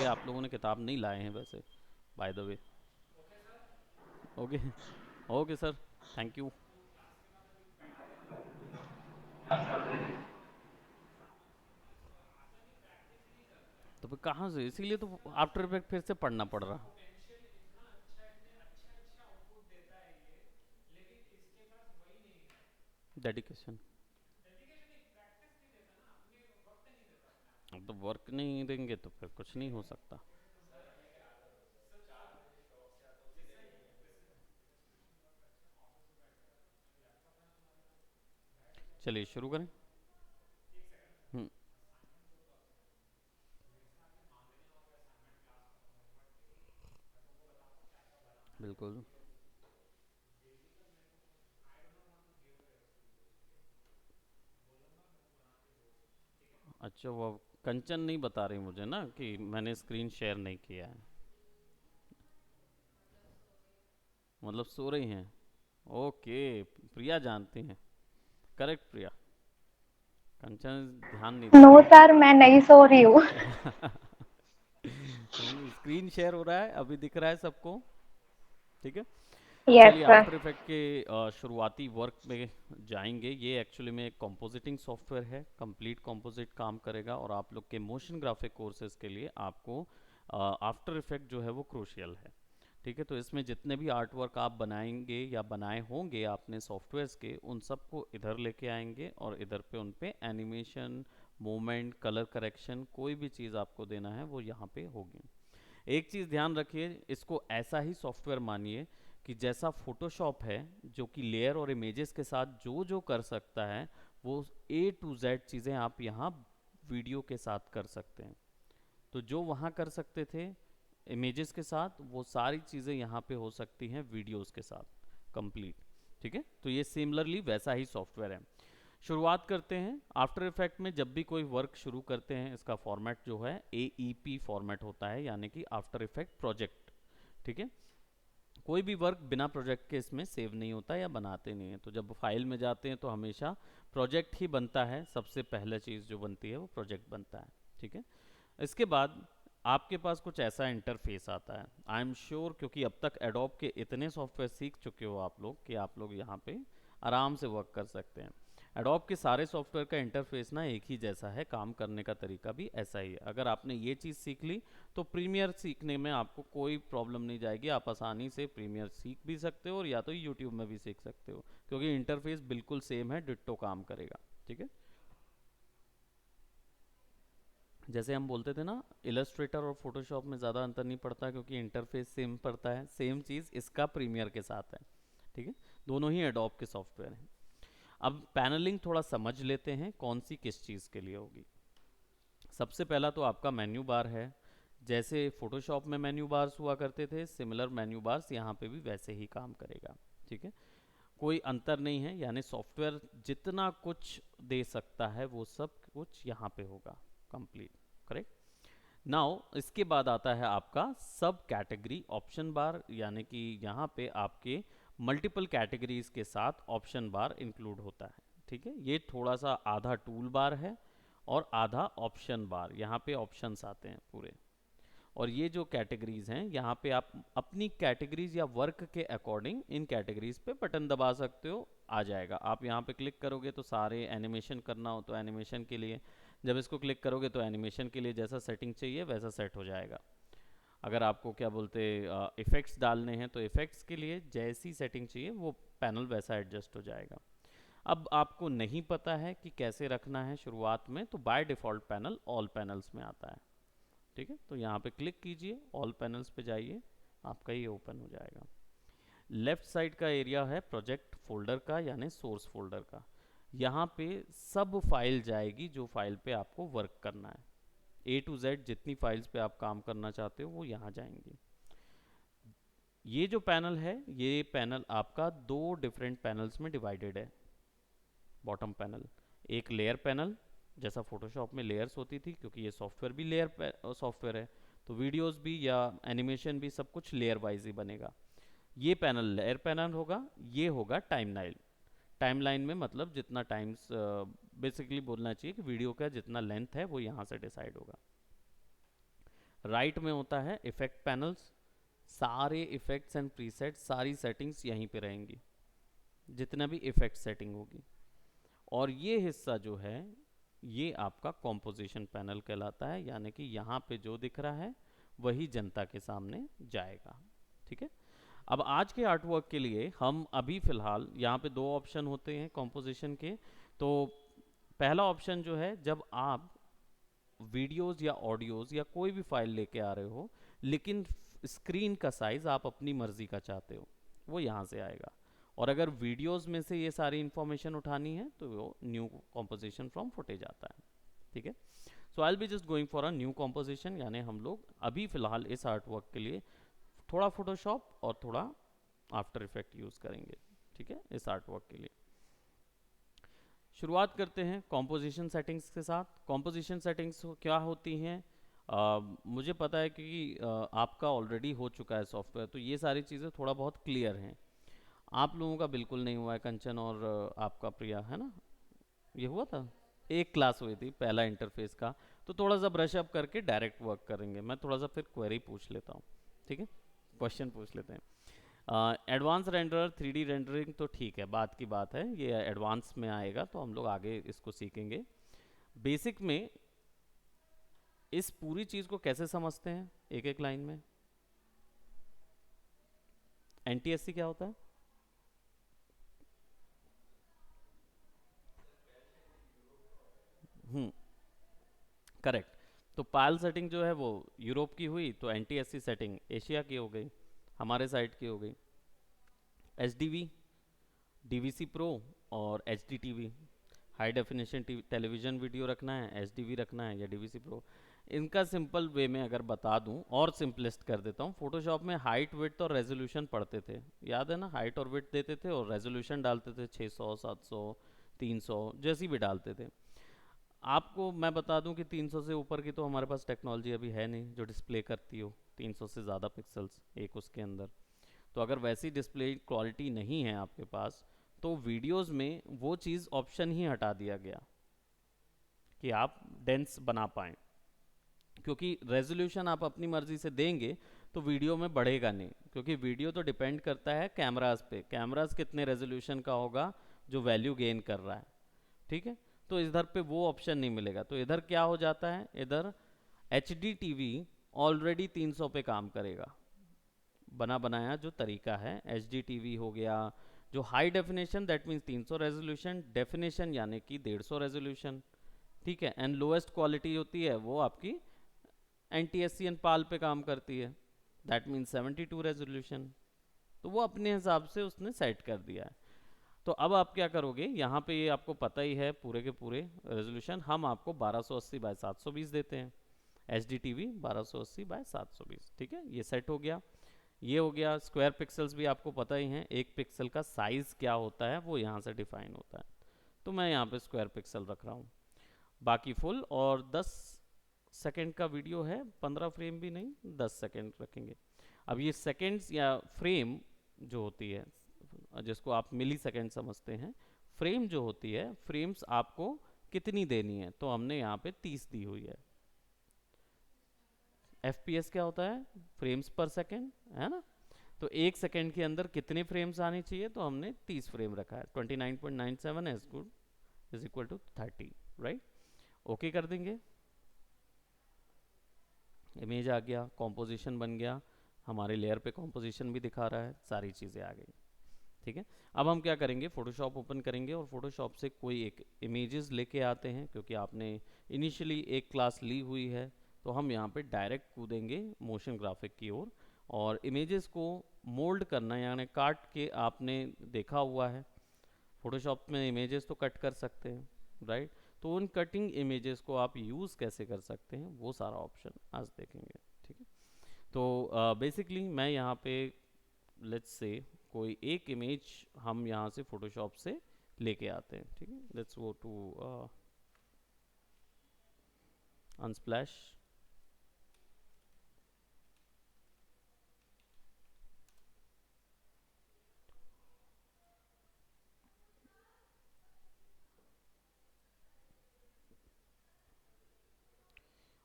लगे आप लोगों ने किताब नहीं लाए हैं वैसे, by the way. Okay. Okay sir, thank you. तो फिर कहाँ से, इसीलिए तो आफ्टर इफेक्ट फिर से पढ़ना पड़ रहा। डेडिकेशन। अब तो वर्क नहीं देंगे तो फिर कुछ नहीं हो सकता। चलिए शुरू करें। हम्म। बिल्कुल। अच्छा, वो कंचन नहीं बता रही मुझे ना कि मैंने स्क्रीन शेयर नहीं किया है। मतलब सो रही हैं। ओके। प्रिया जानती हैं। करेक्ट प्रिया। कंचन ध्यान नहीं दे नो रही सर, मैं नहीं सो रही हूँ। है। स्क्रीन शेयर हो रहा है, अभी दिख रहा है सबको। ठीक है। यस चलिए सर। आफ्टर इफेक्ट के शुरुआती वर्क में जाएंगे। ये एक्चुअली में एक कंपोजिटिंग सॉफ्टवेयर है, कंप्लीट कंपोजिट काम करेगा, और आप लोग के मोशन ग्राफिक कोर्सेज के लिए आपको आफ्टर इफेक्ट जो है वो क्रूशियल है। ठीक है, तो इसमें जितने भी आर्ट वर्क आप बनाएंगे या बनाए होंगे आपने सॉफ्टवेयर्स के, उन सबको इधर लेके आएंगे और इधर पे उन पे एनिमेशन, मूवमेंट, कलर करेक्शन, कोई भी चीज़ आपको देना है वो यहाँ पे होगी। एक चीज़ ध्यान रखिए, इसको ऐसा ही सॉफ्टवेयर मानिए कि जैसा फोटोशॉप है, जो कि लेयर और इमेजेस के साथ जो जो कर सकता है, वो A to Z चीज़ें आप यहाँ वीडियो के साथ कर सकते हैं। तो जो वहाँ कर सकते थे इमेजेस के साथ, वो सारी चीज़ें यहाँ पे हो सकती हैं वीडियोस के साथ कंप्लीट। ठीक है, तो ये सिमिलरली वैसा ही सॉफ्टवेयर है। शुरुआत करते हैं। आफ्टर इफेक्ट में जब भी कोई वर्क शुरू करते हैं, इसका फॉर्मेट जो है AEP फॉर्मेट होता है, यानी कि आफ्टर इफेक्ट प्रोजेक्ट। ठीक है, कोई भी वर्क बिना प्रोजेक्ट के इसमें सेव नहीं होता या बनाते नहीं है। तो जब फाइल में जाते हैं तो हमेशा प्रोजेक्ट ही बनता है, सबसे पहला चीज़ जो बनती है वो प्रोजेक्ट बनता है। ठीक है, इसके बाद आपके पास कुछ ऐसा इंटरफेस आता है। आई एम श्योर, क्योंकि अब तक एडोब के इतने सॉफ्टवेयर सीख चुके हो आप लोग, कि आप लोग यहाँ पे आराम से वर्क कर सकते हैं। एडोब के सारे सॉफ्टवेयर का इंटरफेस ना एक ही जैसा है, काम करने का तरीका भी ऐसा ही है। अगर आपने ये चीज़ सीख ली तो प्रीमियर सीखने में आपको कोई प्रॉब्लम नहीं जाएगी। आप आसानी से प्रीमियर सीख भी सकते हो, और या तो यूट्यूब में भी सीख सकते हो, क्योंकि इंटरफेस बिल्कुल सेम है, डिट्टो काम करेगा। ठीक है, जैसे हम बोलते थे ना, इलस्ट्रेटर और फोटोशॉप में ज़्यादा अंतर नहीं पड़ता, क्योंकि इंटरफेस सेम पड़ता है। सेम चीज़ इसका प्रीमियर के साथ है। ठीक है, दोनों ही एडोब के सॉफ्टवेयर हैं। अब पैनलिंग थोड़ा समझ लेते हैं, कौन सी किस चीज़ के लिए होगी। सबसे पहला तो आपका मेन्यू बार है। जैसे फोटोशॉप में मेन्यू बार्स हुआ करते थे, सिमिलर मेन्यू बार्स यहाँ पे भी वैसे ही काम करेगा। ठीक है, कोई अंतर नहीं है, यानी सॉफ्टवेयर जितना कुछ दे सकता है वो सब कुछ यहाँ पे होगा कंप्लीट। करेक्ट। नाउ इसके बाद आता है आपका सब कैटेगरी ऑप्शन बार, यानी कि यहाँ पे आपके मल्टीपल कैटेगरीज के साथ ऑप्शन बार इंक्लूड होता है। ठीक है, ये थोड़ा सा आधा टूल बार है और आधा ऑप्शन बार, यहाँ पे ऑप्शंस आते हैं पूरे। और ये जो कैटेगरीज हैं, यहाँ पे आप अपनी कैटेगरीज या वर्क के अकॉर्डिंग इन कैटेगरीज पे बटन दबा सकते हो, आ जाएगा। आप यहाँ पे क्लिक करोगे तो सारे एनिमेशन करना हो तो एनिमेशन के लिए, जब इसको क्लिक करोगे तो एनिमेशन के लिए जैसा सेटिंग चाहिए वैसा सेट हो जाएगा। अगर आपको क्या बोलते इफ़ेक्ट्स डालने हैं तो इफ़ेक्ट्स के लिए जैसी सेटिंग चाहिए वो पैनल वैसा एडजस्ट हो जाएगा। अब आपको नहीं पता है कि कैसे रखना है शुरुआत में, तो by default panel all panels में आता है। ठीक है, तो यहाँ पे क्लिक कीजिए, ऑल पैनल्स पे जाइए, आपका ये ओपन हो जाएगा। लेफ्ट साइड का एरिया है प्रोजेक्ट फोल्डर का, यानी सोर्स फोल्डर का। यहाँ पे सब फाइल जाएगी जो फाइल पे आपको वर्क करना है। A to Z जितनी फाइल्स पे आप काम करना चाहते हो वो यहाँ जाएंगी। ये जो पैनल है, ये पैनल आपका दो डिफरेंट पैनल्स में डिवाइडेड है। बॉटम पैनल, एक लेयर पैनल, जैसा फोटोशॉप में लेयर्स होती थी, क्योंकि ये सॉफ्टवेयर भी लेयर सॉफ्टवेयर है, तो वीडियोस भी या एनिमेशन भी सब कुछ लेयर वाइज ही बनेगा। ये पैनल लेयर पैनल होगा। ये होगा टाइमलाइन। टाइमलाइन में मतलब जितना टाइम्स, बेसिकली बोलना चाहिए कि वीडियो का जितना लेंथ है वो यहाँ से डिसाइड होगा। राइट में होता है इफेक्ट पैनल्स, सारे इफेक्ट्स एंड प्रीसेट, सारी सेटिंग्स यहीं पे रहेंगी, जितना भी इफेक्ट सेटिंग होगी। और ये हिस्सा जो है ये आपका कॉम्पोजिशन पैनल कहलाता है, यानी कि यहाँ पे जो दिख रहा है वही जनता के सामने जाएगा। ठीक है, अब आज के आर्ट वर्क के लिए हम अभी फिलहाल यहाँ पे दो ऑप्शन होते हैं कॉम्पोजिशन के। तो पहला ऑप्शन जो है, जब आप वीडियोस या ऑडियोज या कोई भी फाइल लेके आ रहे हो लेकिन स्क्रीन का साइज आप अपनी मर्जी का चाहते हो, वो यहाँ से आएगा। और अगर वीडियोस में से ये सारी इंफॉर्मेशन उठानी है तो वो न्यू कॉम्पोजिशन फ्रॉम फुटेज आता है। ठीक है, so I will be just going for a new composition, यानी हम लोग अभी फिलहाल इस आर्ट वर्क के लिए थोड़ा फोटोशॉप और थोड़ा आफ्टर इफेक्ट यूज करेंगे। ठीक है, इस आर्ट वर्क के लिए शुरुआत करते हैं कॉम्पोजिशन सेटिंग्स के साथ। कॉम्पोजिशन सेटिंग्स क्या होती हैं, मुझे पता है कि आपका ऑलरेडी हो चुका है सॉफ्टवेयर, तो ये सारी चीज़ें थोड़ा बहुत क्लियर हैं। आप लोगों का बिल्कुल नहीं हुआ है, कंचन और आपका प्रिया, है ना? ये हुआ था, एक क्लास हुई थी पहला इंटरफेस का, तो थोड़ा सा ब्रश अप करके डायरेक्ट वर्क करेंगे। मैं थोड़ा सा फिर क्वेरी पूछ लेता हूँ, ठीक है, क्वेश्चन पूछ लेते हैं। एडवांस रेंडर, 3D रेंडरिंग तो ठीक है, बात की बात है, ये एडवांस में आएगा तो हम लोग आगे इसको सीखेंगे। बेसिक में इस पूरी चीज़ को कैसे समझते हैं एक एक लाइन में। NTSC क्या होता है? करेक्ट। तो पायल सेटिंग जो है वो यूरोप की हुई, तो NTSC सेटिंग एशिया की हो गई, हमारे साइड की हो गई। HDV, DVC प्रो और HDTV, high definition television video रखना है, HDV रखना है या DVC प्रो। इनका सिंपल वे में अगर बता दूं और सिंपलेस्ट कर देता हूं, फोटोशॉप में हाइट, विड्थ और रेजोल्यूशन पढ़ते थे, याद है ना? हाइट और विड्थ देते थे और रेजोल्यूशन डालते थे 600, 700, 300 जैसी भी डालते थे। आपको मैं बता दूं कि 300 से ऊपर की तो हमारे पास टेक्नोलॉजी अभी है नहीं जो डिस्प्ले करती हो 300 से ज़्यादा पिक्सल्स एक उसके अंदर। तो अगर वैसी डिस्प्ले क्वालिटी नहीं है आपके पास, तो वीडियोस में वो चीज़ ऑप्शन ही हटा दिया गया कि आप डेंस बना पाएँ, क्योंकि रेजोल्यूशन आप अपनी मर्जी से देंगे तो वीडियो में बढ़ेगा नहीं, क्योंकि वीडियो तो डिपेंड करता है कैमरास पे, कैमरास कितने रेजोल्यूशन का होगा जो वैल्यू गेन कर रहा है। ठीक है, तो इधर पे वो ऑप्शन नहीं मिलेगा, तो इधर क्या हो जाता है, इधर HDTV ऑलरेडी 300 पे काम करेगा, बना बनाया जो तरीका है HDTV हो गया। जो high definition that means 300 resolution, definition यानी कि 150 रेजोल्यूशन। ठीक है, एंड लोएस्ट क्वालिटी होती है वो आपकी NTSC एंड पाल पे काम करती है, दैट मीन्स 72 रेजोल्यूशन। तो वो अपने हिसाब से उसने सेट कर दिया है। तो अब आप क्या करोगे, यहाँ पे ये आपको पता ही है पूरे के पूरे रेजोल्यूशन, हम आपको 1280 बाय 720 देते हैं, HDTV 1280 बाय 720। ठीक है, ये सेट हो गया। ये हो गया, स्क्वायर पिक्सल्स भी आपको पता ही हैं, एक पिक्सल का साइज क्या होता है वो यहाँ से डिफाइन होता है, तो मैं यहाँ पे स्क्वायर पिक्सल रख रहा हूँ। बाकी फुल, और 10 सेकेंड का वीडियो है, 15 फ्रेम भी नहीं, 10 सेकेंड रखेंगे। अब ये सेकेंड्स या फ्रेम जो होती है, जिसको आप मिली सेकेंड समझते हैं, फ्रेम जो होती है, फ्रेम्स आपको कितनी देनी है, तो हमने यहाँ पे 30 दी हुई है। FPS क्या होता है, फ्रेम्स पर सेकेंड, है ना? तो एक सेकेंड के अंदर कितने फ्रेम्स आने चाहिए, तो हमने 30 फ्रेम रखा है, 29.97 as good is equal to 30, right? Okay कर देंगे, इमेज आ गया, कॉम्पोजिशन बन गया, हमारे लेयर पे कॉम्पोजिशन भी दिखा रहा है, सारी चीज़ें आ गई। ठीक है, अब हम क्या करेंगे, फोटोशॉप ओपन करेंगे और फोटोशॉप से कोई एक इमेजेस लेके आते हैं, क्योंकि आपने इनिशियली एक क्लास ली हुई है, तो हम यहाँ पे डायरेक्ट कूदेंगे मोशन ग्राफिक की ओर। और इमेजेस को मोल्ड करना, यानी काट के, आपने देखा हुआ है फोटोशॉप में इमेजेस तो कट कर सकते हैं, राइट? तो उन कटिंग इमेजेस को आप यूज़ कैसे कर सकते हैं वो सारा ऑप्शन आज देखेंगे। ठीक है, तो बेसिकली मैं यहाँ पे लेट्स से कोई एक इमेज हम यहाँ से फोटोशॉप से लेके आते हैं। ठीक है, लेट्स गो टू अनस्प्लैश।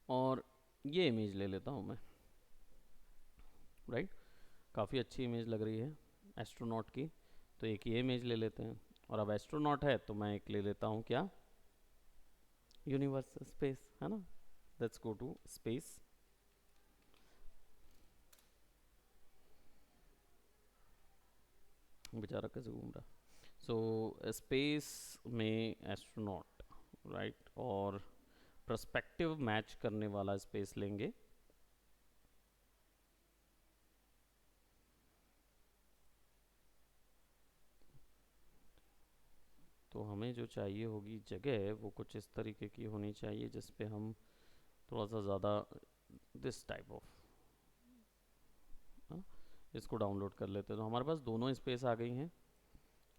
और ये इमेज ले लेता हूँ मैं, राइट। काफ़ी अच्छी इमेज लग रही है एस्ट्रोनॉट की, तो एक ये इमेज ले लेते हैं। और अब एस्ट्रोनॉट है तो मैं एक ले लेता हूँ क्या, यूनिवर्स, स्पेस, है ना। Let's go to space. बेचारा कैसे घूम रहा। सो स्पेस में एस्ट्रोनॉट, राइट, और पर्सपेक्टिव मैच करने वाला स्पेस लेंगे। तो हमें जो चाहिए होगी जगह वो कुछ इस तरीके की होनी चाहिए जिस पे हम थोड़ा सा ज़्यादा दिस टाइप ऑफ, इसको डाउनलोड कर लेते हैं। तो हमारे पास दोनों स्पेस आ गई हैं,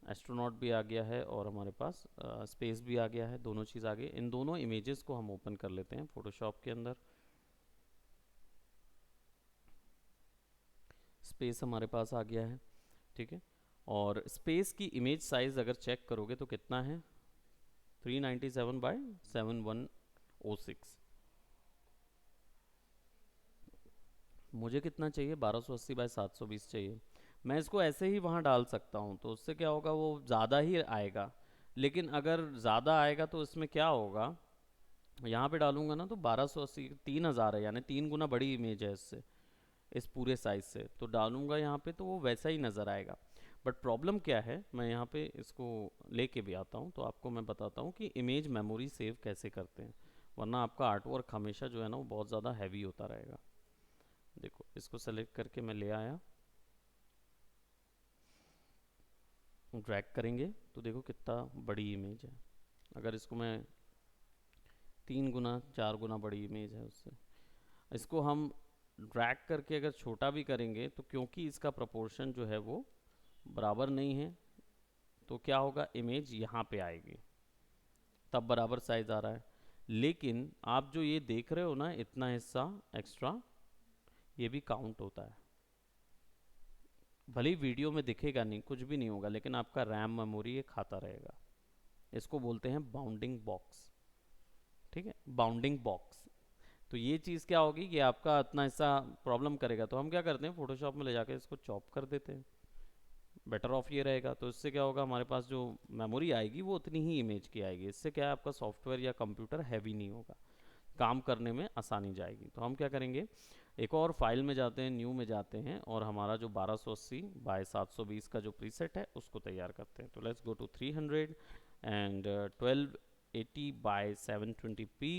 एस्ट्रोनॉट भी आ गया है और हमारे पास स्पेस भी आ गया है, दोनों चीज़ आ गई। इन दोनों इमेजेस को हम ओपन कर लेते हैं फोटोशॉप के अंदर। स्पेस हमारे पास आ गया है, ठीक है। और स्पेस की इमेज साइज अगर चेक करोगे तो कितना है, 397 बाई 7106। मुझे कितना चाहिए, 1280 बाई 720 चाहिए। मैं इसको ऐसे ही वहाँ डाल सकता हूँ, तो उससे क्या होगा, वो ज़्यादा ही आएगा। लेकिन अगर ज़्यादा आएगा तो इसमें क्या होगा, यहाँ पे डालूंगा ना तो 1280, 3000 है, यानी 3 गुना बड़ी इमेज है इससे, इस पूरे साइज से। तो डालूंगा यहाँ पे तो वो वैसा ही नज़र आएगा। बट प्रॉब्लम क्या है, मैं यहाँ पे इसको लेके भी आता हूँ तो आपको मैं बताता हूँ कि इमेज मेमोरी सेव कैसे करते हैं, वरना आपका आर्ट वर्क हमेशा जो है ना वो बहुत ज़्यादा हैवी होता रहेगा। देखो इसको सेलेक्ट करके मैं ले आया, ड्रैग करेंगे तो देखो कितना बड़ी इमेज है। अगर इसको मैं 3 गुना 4 गुना बड़ी इमेज है उससे, इसको हम ड्रैग करके अगर छोटा भी करेंगे तो क्योंकि इसका प्रोपोर्शन जो है वो बराबर नहीं है, तो क्या होगा, इमेज यहाँ पे आएगी, तब बराबर साइज आ रहा है। लेकिन आप जो ये देख रहे हो ना इतना हिस्सा एक्स्ट्रा, ये भी काउंट होता है। भले ही वीडियो में दिखेगा नहीं, कुछ भी नहीं होगा, लेकिन आपका रैम मेमोरी ये खाता रहेगा। इसको बोलते हैं बाउंडिंग बॉक्स, ठीक है, बाउंडिंग बॉक्स। तो ये चीज़ क्या होगी कि आपका इतना हिस्सा प्रॉब्लम करेगा, तो हम क्या करते हैं फोटोशॉप में ले जाकर इसको चॉप कर देते हैं, बेटर ऑफ ये रहेगा। तो इससे क्या होगा, हमारे पास जो मेमोरी आएगी वो उतनी ही इमेज की आएगी। इससे क्या है, आपका सॉफ्टवेयर या कंप्यूटर हैवी नहीं होगा, काम करने में आसानी जाएगी। तो हम क्या करेंगे, एक और फाइल में जाते हैं, न्यू में जाते हैं, और हमारा जो 1280 बाय 720 का जो प्रीसेट है उसको तैयार करते हैं। तो let's go to 300 and 1280 by 720p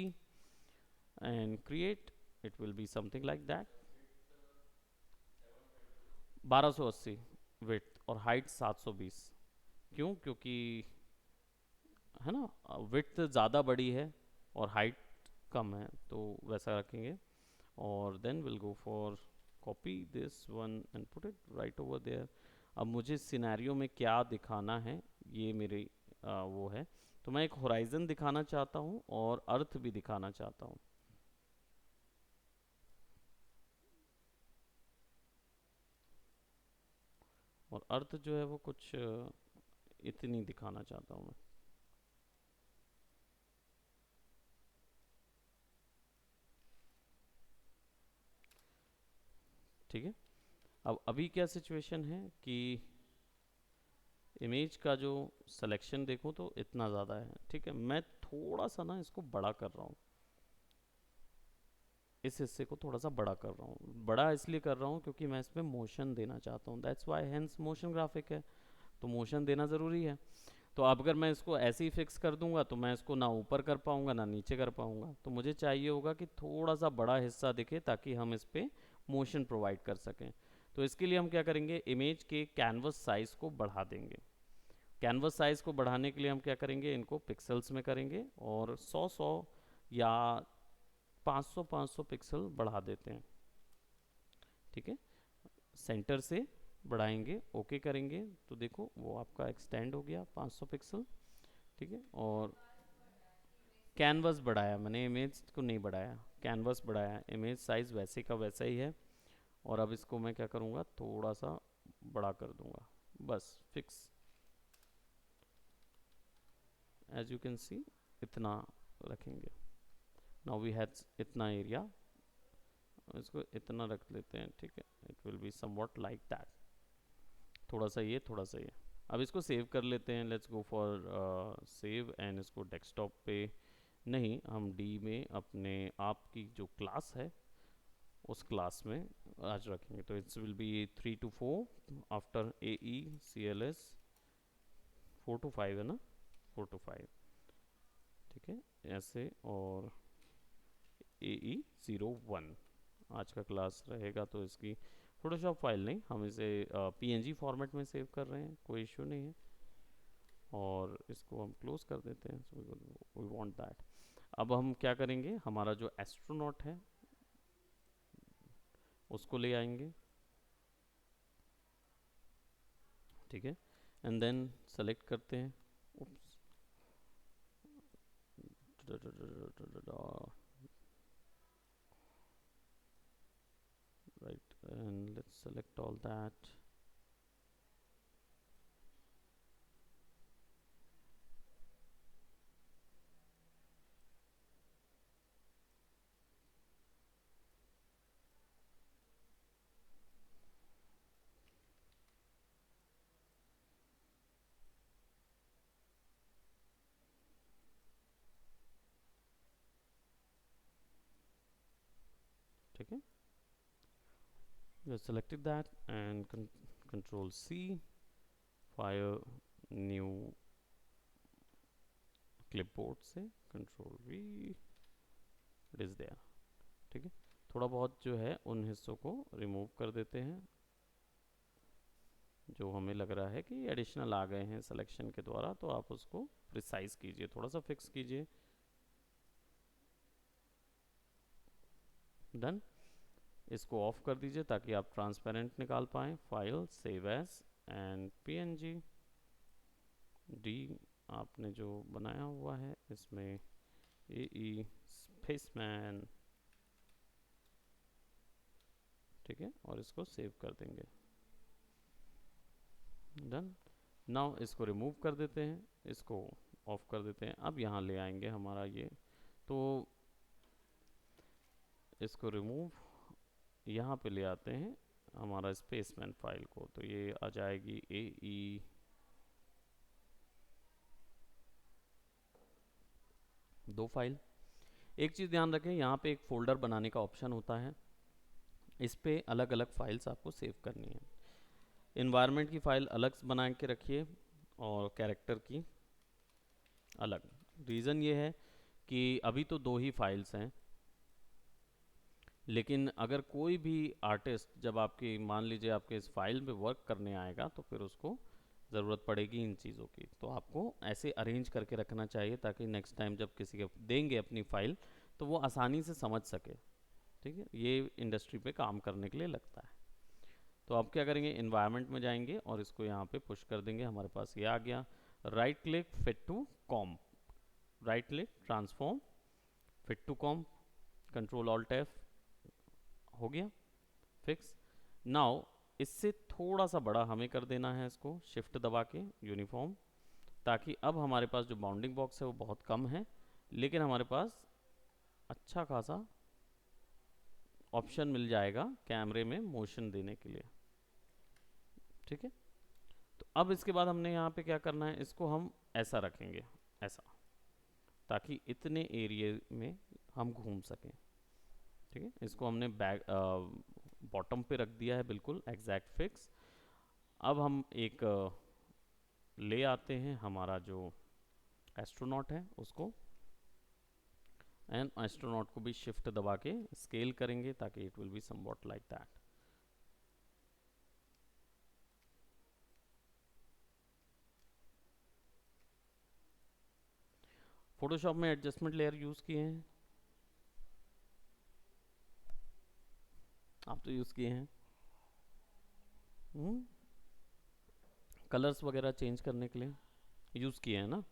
and create, it will be something like that. 1280 width और हाइट 720। क्यों, क्योंकि है ना विड्थ ज़्यादा बड़ी है और हाइट कम है, तो वैसा रखेंगे। और then will go for copy this one and put it right over there. अब मुझे सिनेरियो में क्या दिखाना है, ये मेरी वो है। तो मैं एक होराइजन दिखाना चाहता हूँ और अर्थ भी दिखाना चाहता हूँ। और अर्थ जो है वो कुछ इतनी दिखाना चाहता हूँ मैं, ठीक है। अब अभी क्या सिचुएशन है कि इमेज का जो सिलेक्शन देखो तो इतना ज़्यादा है, ठीक है। मैं थोड़ा सा ना इसको बड़ा कर रहा हूँ, इस हिस्से को थोड़ा सा बड़ा कर रहा हूँ। बड़ा इसलिए कर रहा हूँ क्योंकि मैं इसमें मोशन देना चाहता हूँ, that's why hence motion graphic है, तो मोशन देना ज़रूरी है। तो अब अगर मैं इसको ऐसे ही फिक्स कर दूंगा तो मैं इसको ना ऊपर कर पाऊंगा ना नीचे कर पाऊंगा, तो मुझे चाहिए होगा कि थोड़ा सा बड़ा हिस्सा दिखे ताकि हम इस पर मोशन प्रोवाइड कर सकें। तो इसके लिए हम क्या करेंगे, इमेज के कैनवस साइज़ को बढ़ा देंगे। कैनवस साइज़ को बढ़ाने के लिए हम क्या करेंगे, इनको पिक्सल्स में करेंगे और 100 या 500 पिक्सल बढ़ा देते हैं, ठीक है। सेंटर से बढ़ाएंगे, ओके करेंगे तो देखो वो आपका एक्सटेंड हो गया 500 पिक्सल, ठीक है। और कैनवस बढ़ाया मैंने, इमेज को नहीं बढ़ाया, कैनवस बढ़ाया, इमेज साइज़ वैसे का वैसा ही है। और अब इसको मैं क्या करूँगा, थोड़ा सा बड़ा कर दूँगा, बस fix, as you can see इतना रखेंगे। नाउ वी हैव इतना एरिया इसको इतना रख लेते हैं, ठीक है, it will be somewhat like that, थोड़ा सा ये थोड़ा सा ये। अब इसको सेव कर लेते हैं, let's go for save, and इसको डेस्कटॉप पे नहीं, हम डी में अपने आप की जो क्लास है उस क्लास में आज रखेंगे। तो it's will be 3 to 4 after A E C L S 4 to 5 है ना, 4 to 5, ठीक है ऐसे, और ए ई 01 आज का क्लास रहेगा। तो इसकी फोटोशॉप फाइल नहीं, हम इसे पीएनजी फॉर्मेट में सेव कर रहे हैं, कोई इशू नहीं है, और इसको हम क्लोज कर देते हैं। So we want that. अब हम क्या करेंगे, हमारा जो एस्ट्रोनॉट है उसको ले आएंगे, ठीक है, एंड देन सेलेक्ट करते हैं, उप्स, right, and let's select all that, ठीक है, we have selected that, and control C, fire new clipboard से control V, it is there, ठीक है। थोड़ा बहुत जो है उन हिस्सों को रिमूव कर देते हैं जो हमें लग रहा है कि एडिशनल आ गए हैं सिलेक्शन के द्वारा, तो आप उसको प्रिसाइज कीजिए, थोड़ा सा फिक्स कीजिए। डन, इसको ऑफ कर दीजिए ताकि आप ट्रांसपेरेंट निकाल पाएँ। File save as and PNG डी आपने जो बनाया हुआ है इसमें ए ई स्पेसमैन, ठीक है, और इसको सेव कर देंगे। डन, नाउ इसको रिमूव कर देते हैं, इसको ऑफ कर देते हैं। अब यहाँ ले आएंगे हमारा ये, तो इसको रिमूव यहाँ पे ले आते हैं हमारा स्पेसमैन फाइल को, तो ये आ जाएगी ए ई दो फाइल। एक चीज़ ध्यान रखें, यहाँ पे एक फ़ोल्डर बनाने का ऑप्शन होता है, इस पे अलग अलग फाइल्स आपको सेव करनी है। इन्वायरमेंट की फ़ाइल अलग बना के रखिए और कैरेक्टर की अलग। रीज़न ये है कि अभी तो दो ही फाइल्स हैं, लेकिन अगर कोई भी आर्टिस्ट जब आपकी मान लीजिए आपके इस फाइल में वर्क करने आएगा तो फिर उसको ज़रूरत पड़ेगी इन चीज़ों की, तो आपको ऐसे अरेंज करके रखना चाहिए ताकि नेक्स्ट टाइम जब किसी के देंगे अपनी फ़ाइल तो वो आसानी से समझ सके, ठीक है, ये इंडस्ट्री पे काम करने के लिए लगता है। तो आप क्या करेंगे, इन्वायरमेंट में जाएंगे और इसको यहाँ पे पुश कर देंगे, हमारे पास ये आ गया। Right click fit to comp, right click transform fit to comp, control alt F, हो गया फिक्स। नाउ इससे थोड़ा सा बड़ा हमें कर देना है इसको शिफ्ट दबा के यूनिफॉर्म, ताकि अब हमारे पास जो बाउंडिंग बॉक्स है वो बहुत कम है, लेकिन हमारे पास अच्छा खासा ऑप्शन मिल जाएगा कैमरे में मोशन देने के लिए, ठीक है। तो अब इसके बाद हमने यहाँ पे क्या करना है, इसको हम ऐसा रखेंगे, ऐसा, ताकि इतने एरिया में हम घूम सकें, ठीक है। इसको हमने बैक बॉटम पे रख दिया है, बिल्कुल एग्जैक्ट फिक्स। अब हम एक ले आते हैं हमारा जो एस्ट्रोनॉट है उसको, एंड एस्ट्रोनॉट को भी शिफ्ट दबा के स्केल करेंगे ताकि it will be somewhat like that. Photoshop में एडजस्टमेंट लेयर यूज़ किए हैं, आप तो यूज़ किए हैं, कलर्स वगैरह चेंज करने के लिए यूज़ किए हैं ना,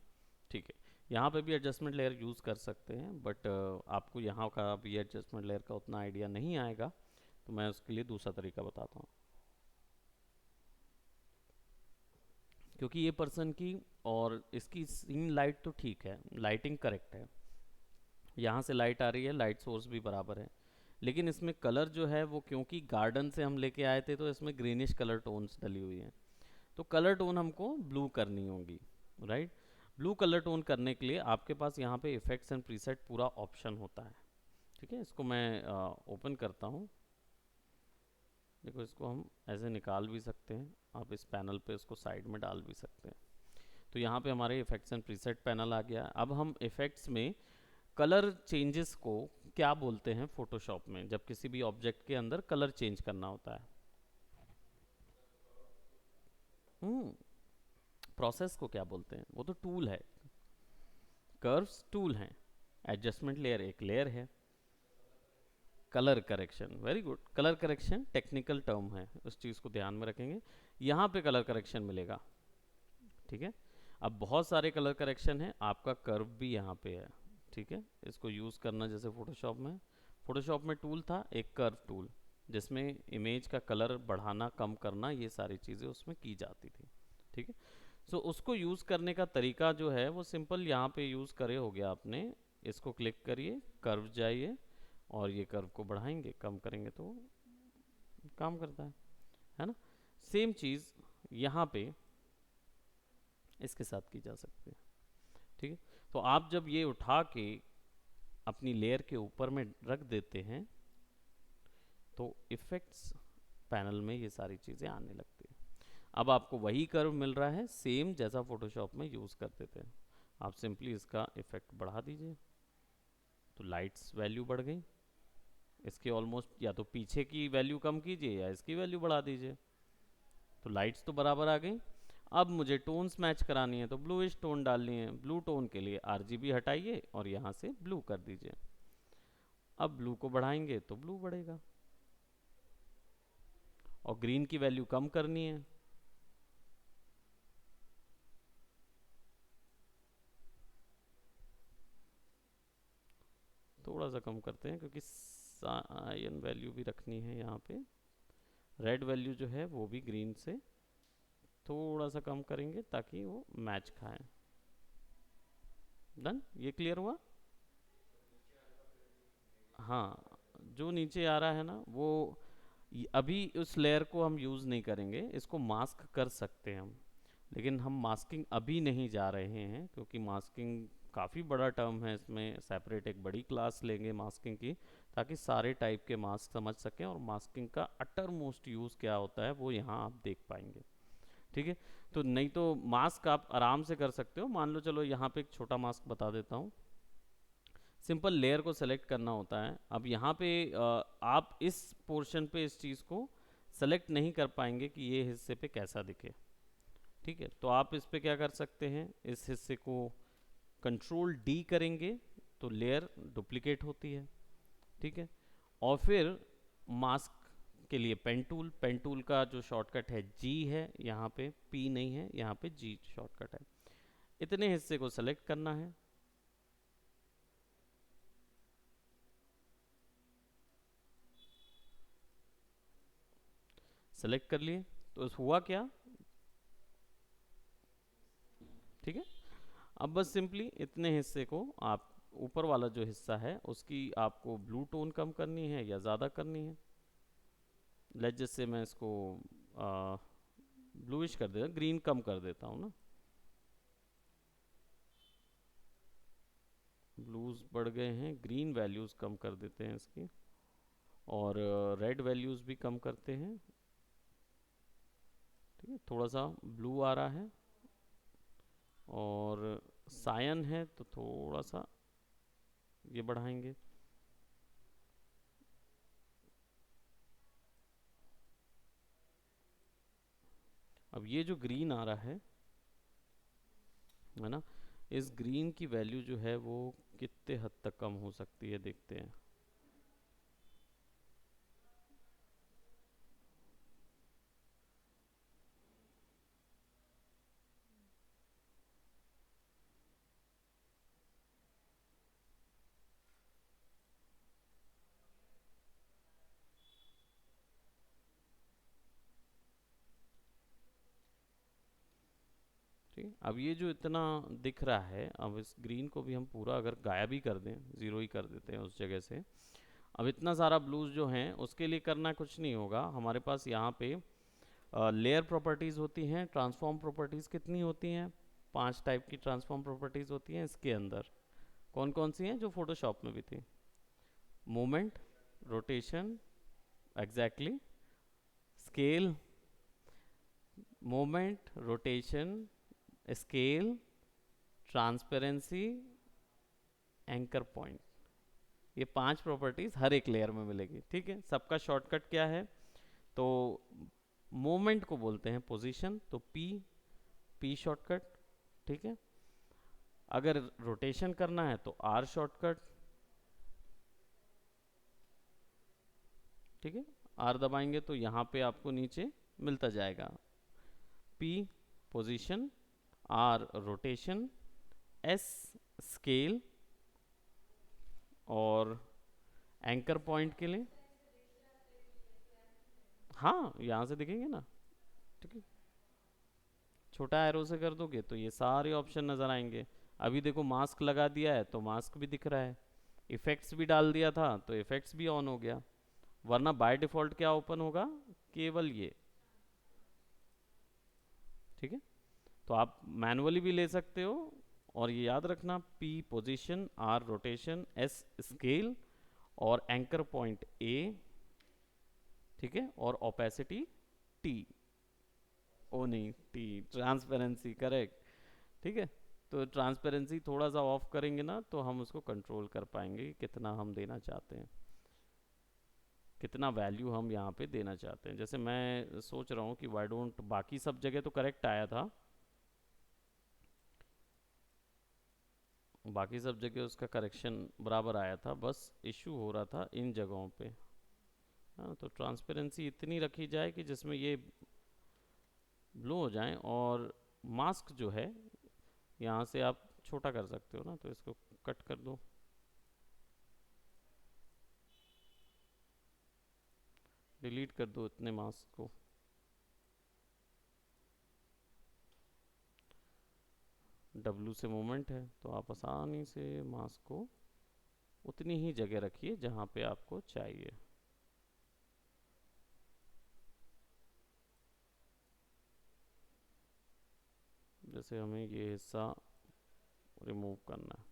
ठीक है। यहाँ पे भी एडजस्टमेंट लेयर यूज़ कर सकते हैं, बट आपको यहाँ का भी एडजस्टमेंट लेयर का उतना आइडिया नहीं आएगा, तो मैं उसके लिए दूसरा तरीका बताता हूँ। क्योंकि ये पर्सन की और इसकी सीन लाइट तो ठीक है, लाइटिंग करेक्ट है, यहाँ से लाइट आ रही है, लाइट सोर्स भी बराबर है, लेकिन इसमें कलर जो है वो क्योंकि गार्डन से हम लेके आए थे तो इसमें ग्रीनिश कलर टोन्स डली हुई हैं, तो कलर टोन हमको ब्लू करनी होगी, राइट। ब्लू कलर टोन करने के लिए आपके पास यहाँ पे इफेक्ट्स एंड प्रीसेट पूरा ऑप्शन होता है, ठीक है। इसको मैं ओपन करता हूँ। देखो इसको हम ऐसे निकाल भी सकते हैं, आप इस पैनल पे इसको साइड में डाल भी सकते हैं। तो यहाँ पे हमारे इफेक्ट्स एंड प्रीसेट पैनल आ गया। अब हम इफेक्ट्स में कलर चेंजेस को क्या बोलते हैं फोटोशॉप में, जब किसी भी ऑब्जेक्ट के अंदर कलर चेंज करना होता है। हम्म प्रोसेस को क्या बोलते हैं, वो तो टूल है, कर्व्स टूल हैं, एडजस्टमेंट लेयर एक लेयर है। Colour correction, very good, colour correction technical term है, उस चीज़ को ध्यान में रखेंगे। यहाँ पे कलर करेक्शन मिलेगा, ठीक है। अब बहुत सारे कलर करेक्शन है, आपका कर्व भी यहाँ पे है, ठीक है। इसको यूज़ करना जैसे फोटोशॉप में टूल था एक कर्व टूल, जिसमें इमेज का कलर बढ़ाना कम करना ये सारी चीज़ें उसमें की जाती थी, ठीक है। सो उसको यूज़ करने का तरीका जो है वो सिंपल यहाँ पे यूज़ करे हो गया आपने। इसको क्लिक करिए, कर्व जाइए और ये कर्व को बढ़ाएंगे कम करेंगे तो काम करता है ना। सेम चीज़ यहाँ पे इसके साथ की जा सकती है, ठीक है। तो आप जब ये उठा के अपनी लेयर के ऊपर में रख देते हैं तो इफेक्ट्स पैनल में ये सारी चीज़ें आने लगती है। अब आपको वही कर्व मिल रहा है सेम जैसा फोटोशॉप में यूज़ करते थे। आप सिंपली इसका इफेक्ट बढ़ा दीजिए तो लाइट्स वैल्यू बढ़ गई, इसके ऑलमोस्ट या तो पीछे की वैल्यू कम कीजिए या इसकी वैल्यू बढ़ा दीजिए, तो लाइट्स तो बराबर आ गई। अब मुझे टोन्स मैच करानी है तो ब्लूइश टोन डालनी है, ब्लू टोन के लिए आरजीबी हटाइए और यहाँ से ब्लू कर दीजिए। अब ब्लू को बढ़ाएंगे तो ब्लू बढ़ेगा, और ग्रीन की वैल्यू कम करनी है थोड़ा सा कम करते हैं क्योंकि साइन वैल्यू भी रखनी है यहाँ पे। रेड वैल्यू जो है वो भी ग्रीन से थोड़ा सा कम करेंगे ताकि वो मैच खाए। डन, ये क्लियर हुआ। हाँ, जो नीचे आ रहा है ना वो अभी उस लेयर को हम यूज़ नहीं करेंगे, इसको मास्क कर सकते हैं हम, लेकिन हम मास्किंग अभी नहीं जा रहे हैं क्योंकि मास्किंग काफ़ी बड़ा टर्म है, इसमें सेपरेट एक बड़ी क्लास लेंगे मास्किंग की, ताकि सारे टाइप के मास्क समझ सकें और मास्किंग का अटर मोस्ट यूज़ क्या होता है वो यहाँ आप देख पाएंगे, ठीक है। तो नहीं तो मास्क आप आराम से कर सकते हो। मान लो चलो यहाँ पे एक छोटा मास्क बता देता हूँ। सिंपल लेयर को सेलेक्ट करना होता है। अब यहाँ पे आप इस पोर्शन पे इस चीज़ को सेलेक्ट नहीं कर पाएंगे कि ये हिस्से पे कैसा दिखे, ठीक है। तो आप इस पे क्या कर सकते हैं, इस हिस्से को कंट्रोल डी करेंगे तो लेयर डुप्लीकेट होती है, ठीक है। और फिर मास्क के लिए पेन टूल का जो शॉर्टकट है जी है, यहाँ पे पी नहीं है, यहाँ पे जी शॉर्टकट है। इतने हिस्से को सेलेक्ट करना है, सेलेक्ट कर लिए तो हुआ क्या, ठीक है। अब बस सिंपली इतने हिस्से को आप ऊपर वाला जो हिस्सा है उसकी आपको ब्लू टोन कम करनी है या ज़्यादा करनी है। लेट जैसे मैं इसको ब्लूइश कर देता, ग्रीन कम कर देता हूँ ना, ब्लूज बढ़ गए हैं, ग्रीन वैल्यूज़ कम कर देते हैं इसकी, और रेड वैल्यूज़ भी कम करते हैं, ठीक है। थोड़ा सा ब्लू आ रहा है और सायन है तो थोड़ा सा ये बढ़ाएंगे। अब ये जो ग्रीन आ रहा है ना, इस ग्रीन की वैल्यू जो है वो कितने हद तक कम हो सकती है देखते हैं। ठीक है, अब ये जो इतना दिख रहा है, अब इस ग्रीन को भी हम पूरा अगर गायब ही कर दें, ज़ीरो ही कर देते हैं उस जगह से। अब इतना सारा ब्लूज जो हैं उसके लिए करना कुछ नहीं होगा, हमारे पास यहाँ पे लेयर प्रॉपर्टीज़ होती हैं, ट्रांसफॉर्म प्रॉपर्टीज़ कितनी होती हैं, 5 टाइप की ट्रांसफॉर्म प्रॉपर्टीज़ होती हैं इसके अंदर। कौन कौन सी हैं जो फोटोशॉप में भी थी? Movement, rotation, exactly, scale, moment, rotation, scale, transparency, anchor point. ये 5 प्रॉपर्टीज हर एक लेयर में मिलेगी, ठीक है। सबका शॉर्टकट क्या है? तो मोमेंट को बोलते हैं पोजीशन, तो पी शॉर्टकट, ठीक है। अगर रोटेशन करना है तो आर शॉर्टकट, ठीक है। आर दबाएंगे तो यहाँ पे आपको नीचे मिलता जाएगा P position, R rotation, S scale, और एंकर पॉइंट के लिए, हाँ यहाँ से दिखेंगे ना, ठीक है। छोटा एरो से कर दोगे तो ये सारे ऑप्शन नज़र आएंगे। अभी देखो मास्क लगा दिया है तो मास्क भी दिख रहा है, इफ़ेक्ट्स भी डाल दिया था तो इफ़ेक्ट्स भी ऑन हो गया, वरना बाय डिफ़ॉल्ट क्या ओपन होगा? केवल ये, ठीक है। तो आप मैनुअली भी ले सकते हो, और ये याद रखना P position, R rotation, S scale, और एंकर पॉइंट ए, ठीक है, और ओपेसिटी टी, ओ नहीं टी, ट्रांसपेरेंसी, करेक्ट, ठीक है। तो ट्रांसपेरेंसी थोड़ा सा ऑफ करेंगे ना तो हम उसको कंट्रोल कर पाएंगे कि कितना हम देना चाहते हैं, कितना वैल्यू हम यहाँ पे देना चाहते हैं। जैसे मैं सोच रहा हूँ कि वाई डोंट, बाकी सब जगह तो करेक्ट आया था, बाकी सब जगह उसका करेक्शन बराबर आया था, बस इशू हो रहा था इन जगहों पे। हाँ, तो ट्रांसपेरेंसी इतनी रखी जाए कि जिसमें ये ब्लो हो जाए, और मास्क जो है यहाँ से आप छोटा कर सकते हो ना, तो इसको कट कर दो, डिलीट कर दो इतने मास्क को। W से मोमेंट है तो आप आसानी से मास्क को उतनी ही जगह रखिए जहाँ पे आपको चाहिए। जैसे हमें ये हिस्सा रिमूव करना है,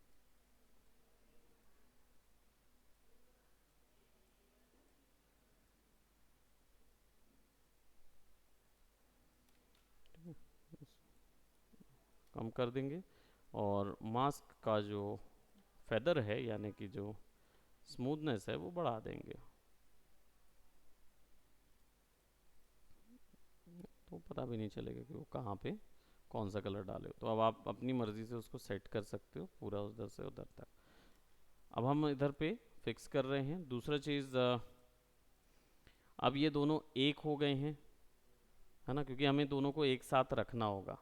कम कर देंगे, और मास्क का जो फेदर है यानी कि जो स्मूथनेस है वो बढ़ा देंगे, तो पता भी नहीं चलेगा कि वो कहाँ पे कौन सा कलर डाले हो। तो अब आप अपनी मर्ज़ी से उसको सेट कर सकते हो पूरा उधर से उधर तक। अब हम इधर पे फिक्स कर रहे हैं। दूसरा चीज़, अब ये दोनों एक हो गए हैं, है ना, क्योंकि हमें दोनों को एक साथ रखना होगा।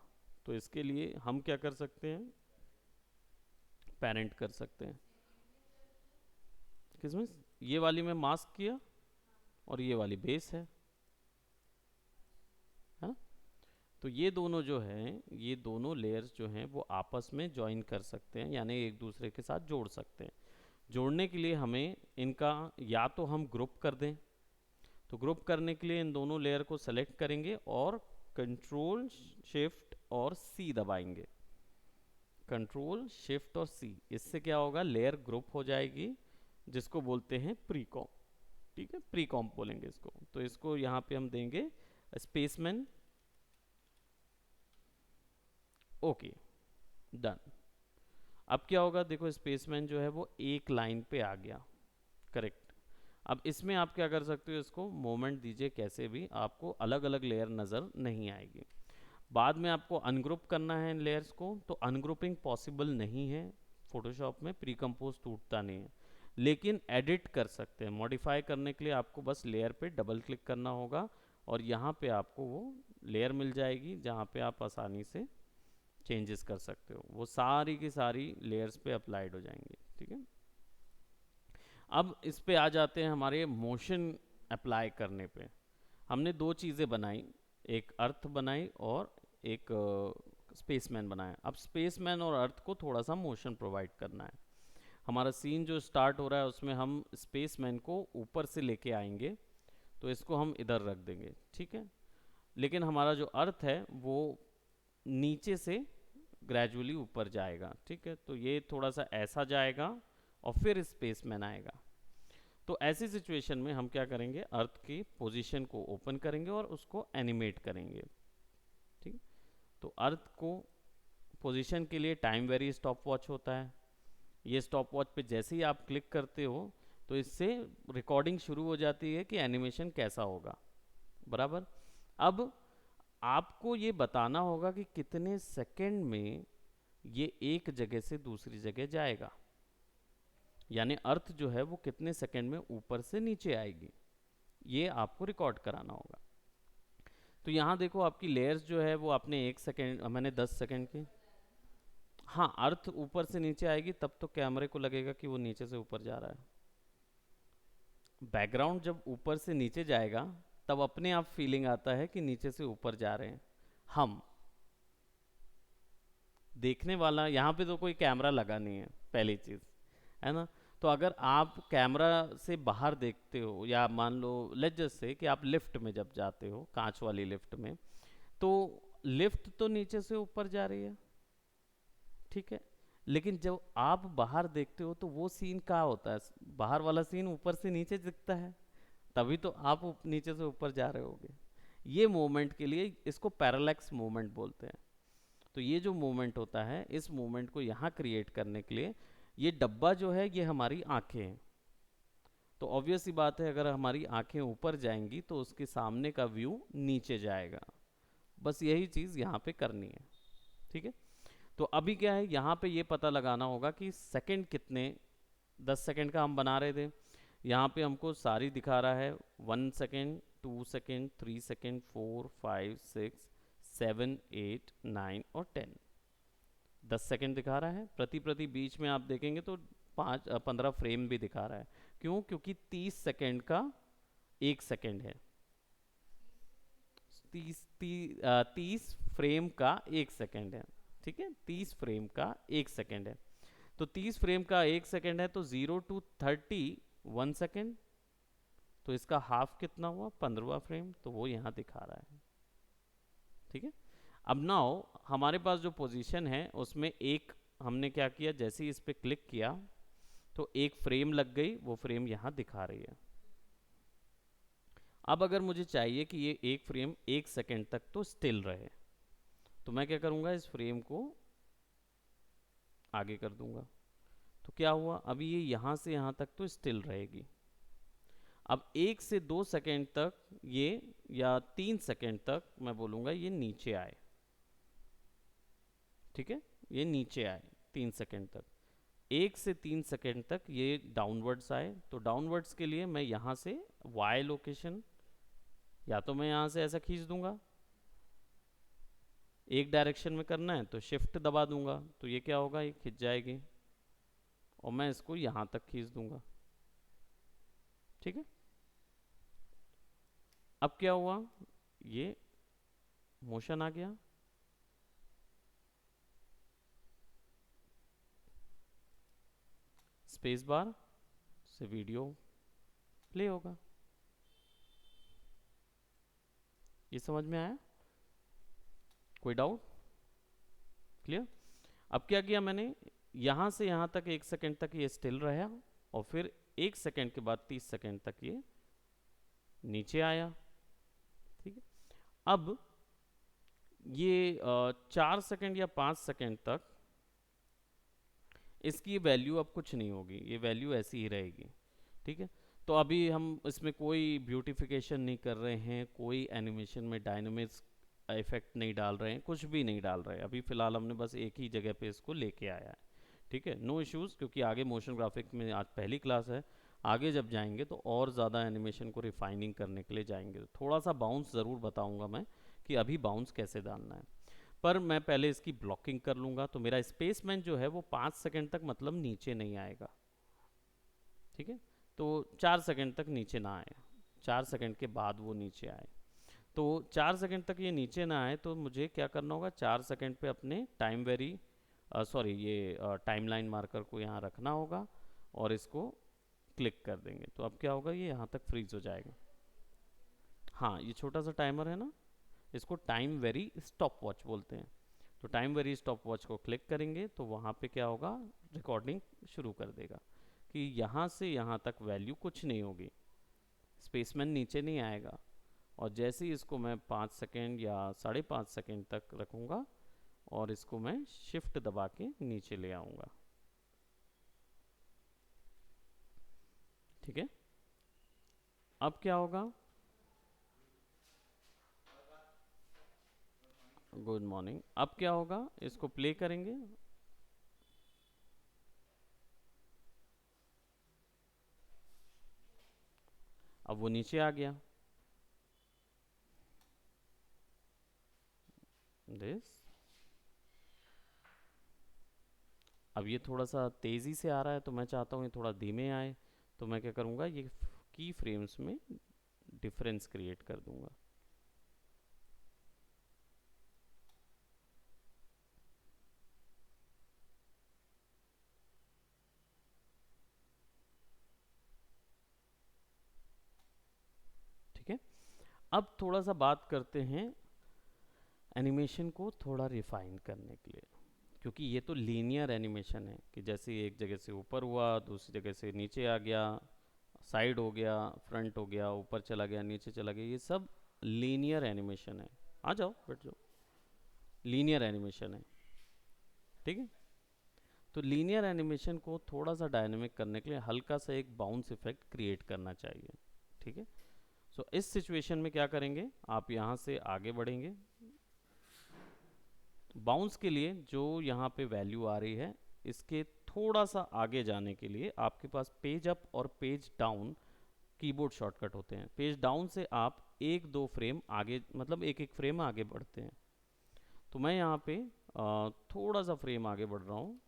तो इसके लिए हम क्या कर सकते हैं? पेरेंट कर सकते हैं। किसमें? ये वाली में मास्क किया, और ये वाली बेस है, हाँ। तो ये दोनों जो हैं, ये दोनों लेयर्स जो हैं वो आपस में ज्वाइन कर सकते हैं, यानी एक दूसरे के साथ जोड़ सकते हैं। जोड़ने के लिए हमें इनका या तो हम ग्रुप कर दें, तो ग्रुप करने के लिए इन दोनों लेयर को सेलेक्ट करेंगे और कंट्रोल शिफ्ट और सी दबाएंगे, कंट्रोल शिफ्ट और सी। इससे क्या होगा? लेयर ग्रुप हो जाएगी, जिसको बोलते हैं प्री कॉम, ठीक है, प्री कॉम बोलेंगे इसको। तो इसको यहाँ पे हम देंगे स्पेसमैन, ओके, डन। अब क्या होगा? देखो स्पेसमैन जो है वो एक लाइन पे आ गया, करेक्ट। अब इसमें आप क्या कर सकते हो? इसको मोमेंट दीजिए, कैसे भी आपको अलग अलग लेयर नज़र नहीं आएगी। बाद में आपको अनग्रुप करना है इन लेयर्स को, तो अनग्रुपिंग पॉसिबल नहीं है फोटोशॉप में, प्री कंपोज टूटता नहीं है, लेकिन एडिट कर सकते हैं। मॉडिफाई करने के लिए आपको बस लेयर पे डबल क्लिक करना होगा, और यहाँ पे आपको वो लेयर मिल जाएगी जहाँ पे आप आसानी से चेंजेस कर सकते हो, वो सारी की सारी लेयर्स पे अप्लाइड हो जाएंगी, ठीक है। अब इस पे आ जाते हैं हमारे मोशन अप्लाई करने पे। हमने दो चीज़ें बनाई, एक अर्थ बनाई और एक स्पेसमैन बनाया। अब स्पेसमैन और अर्थ को थोड़ा सा मोशन प्रोवाइड करना है। हमारा सीन जो स्टार्ट हो रहा है उसमें हम स्पेसमैन को ऊपर से लेके आएंगे, तो इसको हम इधर रख देंगे, ठीक है। लेकिन हमारा जो अर्थ है वो नीचे से ग्रेजुअली ऊपर जाएगा, ठीक है। तो ये थोड़ा सा ऐसा जाएगा और फिर स्पेसमैन आएगा। तो ऐसी सिचुएशन में हम क्या करेंगे, अर्थ की पोजीशन को ओपन करेंगे और उसको एनिमेट करेंगे, ठीक। तो अर्थ को पोजीशन के लिए टाइम वेरी स्टॉप वॉच होता है। ये स्टॉप वॉच पे जैसे ही आप क्लिक करते हो तो इससे रिकॉर्डिंग शुरू हो जाती है कि एनिमेशन कैसा होगा, बराबर। अब आपको ये बताना होगा कि कितने सेकंड में ये एक जगह से दूसरी जगह जाएगा, यानी अर्थ जो है वो कितने सेकंड में ऊपर से नीचे आएगी, ये आपको रिकॉर्ड कराना होगा। तो यहाँ देखो आपकी लेयर्स जो है वो आपने 1 सेकंड, मैंने 10 सेकंड की। हाँ, अर्थ ऊपर से नीचे आएगी तब तो कैमरे को लगेगा कि वो नीचे से ऊपर जा रहा है। बैकग्राउंड जब ऊपर से नीचे जाएगा तब अपने आप फीलिंग आता है कि नीचे से ऊपर जा रहे हैं हम। देखने वाला, यहाँ पे तो कोई कैमरा लगा नहीं है पहली चीज, है ना। तो अगर आप कैमरा से बाहर देखते हो, या मान लो लेट्स जस्ट से कि आप लिफ्ट में जब जाते हो, कांच वाली लिफ्ट में, तो लिफ्ट तो नीचे से ऊपर जा रही है, ठीक है। लेकिन जब आप बाहर देखते हो तो वो सीन कहाँ होता है, बाहर वाला सीन ऊपर से नीचे दिखता है, तभी तो आप नीचे से ऊपर जा रहे होगे। ये मोमेंट के लिए इसको पैरालैक्स मोमेंट बोलते हैं। तो ये जो मोमेंट होता है, इस मोमेंट को यहाँ क्रिएट करने के लिए ये डब्बा जो है ये हमारी आंखें हैं। तो ऑब्वियस सी बात है, अगर हमारी आंखें ऊपर जाएंगी तो उसके सामने का व्यू नीचे जाएगा। बस यही चीज़ यहाँ पे करनी है, ठीक है। तो अभी क्या है, यहाँ पे ये पता लगाना होगा कि सेकंड कितने, 10 सेकंड का हम बना रहे थे, यहाँ पे हमको सारी दिखा रहा है 1 सेकंड, 2 सेकंड, 3 सेकंड, 4, 5, 6, 7, 8, 9 और 10। 10 सेकंड दिखा रहा है, प्रति प्रति बीच में आप देखेंगे तो 15 फ्रेम भी दिखा रहा है। क्यों? क्योंकि 30 सेकंड का 1 सेकंड है। 30 फ्रेम का 1 सेकंड है, ठीक है। 30 फ्रेम का 1 सेकंड है। तो 30 फ्रेम का 1 सेकंड है, तो 0 to 30 1 सेकंड। तो इसका हाफ कितना हुआ, 15वां फ्रेम, तो वो यहाँ दिखा रहा है, ठीक है। अब नाउ हमारे पास जो पोजीशन है उसमें एक, हमने क्या किया, जैसे ही इस पे क्लिक किया तो एक फ्रेम लग गई, वो फ्रेम यहाँ दिखा रही है। अब अगर मुझे चाहिए कि ये एक फ्रेम 1 सेकंड तक तो स्टिल रहे, तो मैं क्या करूँगा, इस फ्रेम को आगे कर दूंगा। तो क्या हुआ, अभी ये यहाँ से यहाँ तक तो स्टिल रहेगी। अब 1 से 2 सेकंड तक ये, या 3 सेकंड तक मैं बोलूँगा ये नीचे आए, ठीक है। ये नीचे आए 3 सेकंड तक। 1 से 3 सेकंड तक ये डाउनवर्ड्स आए। तो डाउनवर्ड्स के लिए मैं यहाँ से वाई लोकेशन, या तो मैं यहाँ से ऐसा खींच दूंगा, एक डायरेक्शन में करना है तो शिफ्ट दबा दूंगा, तो ये क्या होगा, ये खिंच जाएगी, और मैं इसको यहाँ तक खींच दूंगा, ठीक है। अब क्या हुआ, ये मोशन आ गया। स्पेस बार से वीडियो प्ले होगा। ये समझ में आया? कोई डाउट? क्लियर? अब क्या किया मैंने, यहाँ से यहाँ तक 1 सेकंड तक ये स्टिल रहा, और फिर 1 सेकंड के बाद 30 सेकंड तक ये नीचे आया, ठीक है। अब ये 4 सेकंड या 5 सेकंड तक इसकी वैल्यू अब कुछ नहीं होगी, ये वैल्यू ऐसी ही रहेगी, ठीक है। तो अभी हम इसमें कोई ब्यूटिफिकेशन नहीं कर रहे हैं, कोई एनिमेशन में डायनामिक्स इफेक्ट नहीं डाल रहे हैं, कुछ भी नहीं डाल रहे हैं। अभी फ़िलहाल हमने बस एक ही जगह पे इसको लेके आया है, ठीक है। नो इश्यूज़, क्योंकि आगे मोशन ग्राफिक्स में आज पहली क्लास है, आगे जब जाएंगे तो और ज़्यादा एनिमेशन को रिफाइनिंग करने के लिए जाएंगे। तो थोड़ा सा बाउंस ज़रूर बताऊँगा मैं कि अभी बाउंस कैसे डालना है, पर मैं पहले इसकी ब्लॉकिंग कर लूँगा। तो मेरा स्पेसमैन जो है वो 5 सेकंड तक मतलब नीचे नहीं आएगा, ठीक है। तो 4 सेकंड तक नीचे ना आए, 4 सेकंड के बाद वो नीचे आए। तो 4 सेकंड तक ये नीचे ना आए तो मुझे क्या करना होगा, 4 सेकंड पे अपने टाइम वेरी सॉरी ये टाइमलाइन मार्कर को यहाँ रखना होगा और इसको क्लिक कर देंगे तो अब क्या होगा, ये यहाँ तक फ्रीज हो जाएगा। हाँ, ये छोटा सा टाइमर है ना, इसको टाइम वेरी स्टॉप वॉच बोलते हैं। तो टाइम वेरी स्टॉप वॉच को क्लिक करेंगे तो वहाँ पे क्या होगा, रिकॉर्डिंग शुरू कर देगा कि यहाँ से यहाँ तक वैल्यू कुछ नहीं होगी, स्पेसमैन नीचे नहीं आएगा। और जैसे ही इसको मैं 5 सेकेंड या 5.5 सेकेंड तक रखूँगा और इसको मैं शिफ्ट दबा के नीचे ले आऊँगा। ठीक है, अब क्या होगा, गुड मॉर्निंग, अब क्या होगा, इसको प्ले करेंगे। अब वो नीचे आ गया, दिस। अब ये थोड़ा सा तेज़ी से आ रहा है तो मैं चाहता हूँ ये थोड़ा धीमे आए, तो मैं क्या करूँगा, ये की फ्रेम्स में डिफरेंस क्रिएट कर दूंगा। ठीक है, अब थोड़ा सा बात करते हैं एनिमेशन को थोड़ा रिफाइन करने के लिए, क्योंकि ये तो लीनियर एनिमेशन है कि जैसे एक जगह से ऊपर हुआ, दूसरी जगह से नीचे आ गया, साइड हो गया, फ्रंट हो गया, ऊपर चला गया, नीचे चला गया, ये सब लीनियर एनिमेशन है। आ जाओ बैठ जाओ, लीनियर एनिमेशन है। ठीक है, तो लीनियर एनिमेशन को थोड़ा सा डायनेमिक करने के लिए हल्का सा एक बाउंस इफेक्ट क्रिएट करना चाहिए। ठीक है, सो इस सिचुएशन में क्या करेंगे, आप यहाँ से आगे बढ़ेंगे। बाउंस के लिए जो यहाँ पे वैल्यू आ रही है, इसके थोड़ा सा आगे जाने के लिए आपके पास पेज अप और पेज डाउन कीबोर्ड शॉर्टकट होते हैं। पेज डाउन से आप एक दो फ्रेम आगे, मतलब एक एक फ्रेम आगे बढ़ते हैं। तो मैं यहाँ पे थोड़ा सा फ्रेम आगे बढ़ रहा हूँ।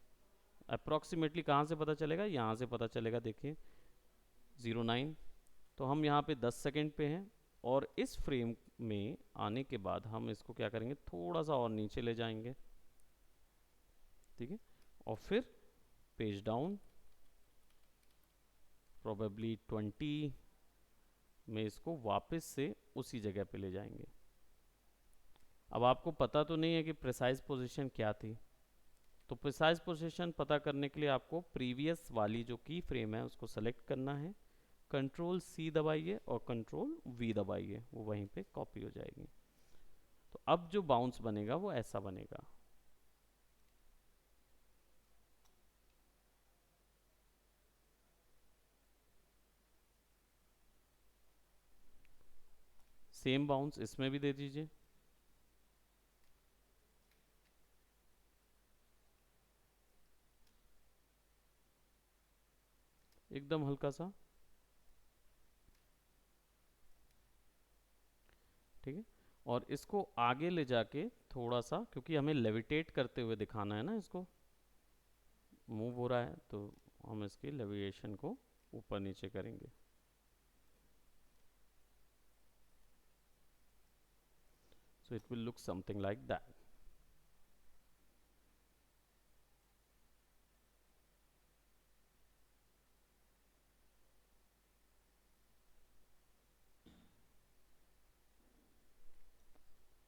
अप्रॉक्सीमेटली कहाँ से पता चलेगा, यहाँ से पता चलेगा, देखिए 09। तो हम यहाँ पे 10 सेकेंड पे हैं और इस फ्रेम में आने के बाद हम इसको क्या करेंगे, थोड़ा सा और नीचे ले जाएंगे। ठीक है, और फिर पेज डाउन प्रोबेबली 20 में इसको वापस से उसी जगह पे ले जाएंगे। अब आपको पता तो नहीं है कि प्रिसाइज पोजीशन क्या थी, तो प्रिसाइज पोजीशन पता करने के लिए आपको प्रीवियस वाली जो की फ्रेम है उसको सेलेक्ट करना है, कंट्रोल सी दबाइए और कंट्रोल वी दबाइए, वो वहीं पे कॉपी हो जाएगी। तो अब जो बाउंस बनेगा वो ऐसा बनेगा। सेम बाउंस इसमें भी दे दीजिए। एकदम हल्का सा। ठीक है, और इसको आगे ले जाके थोड़ा सा, क्योंकि हमें लेविटेट करते हुए दिखाना है ना, इसको मूव हो रहा है तो हम इसकी लेविएशन को ऊपर नीचे करेंगे। So it will look something like that.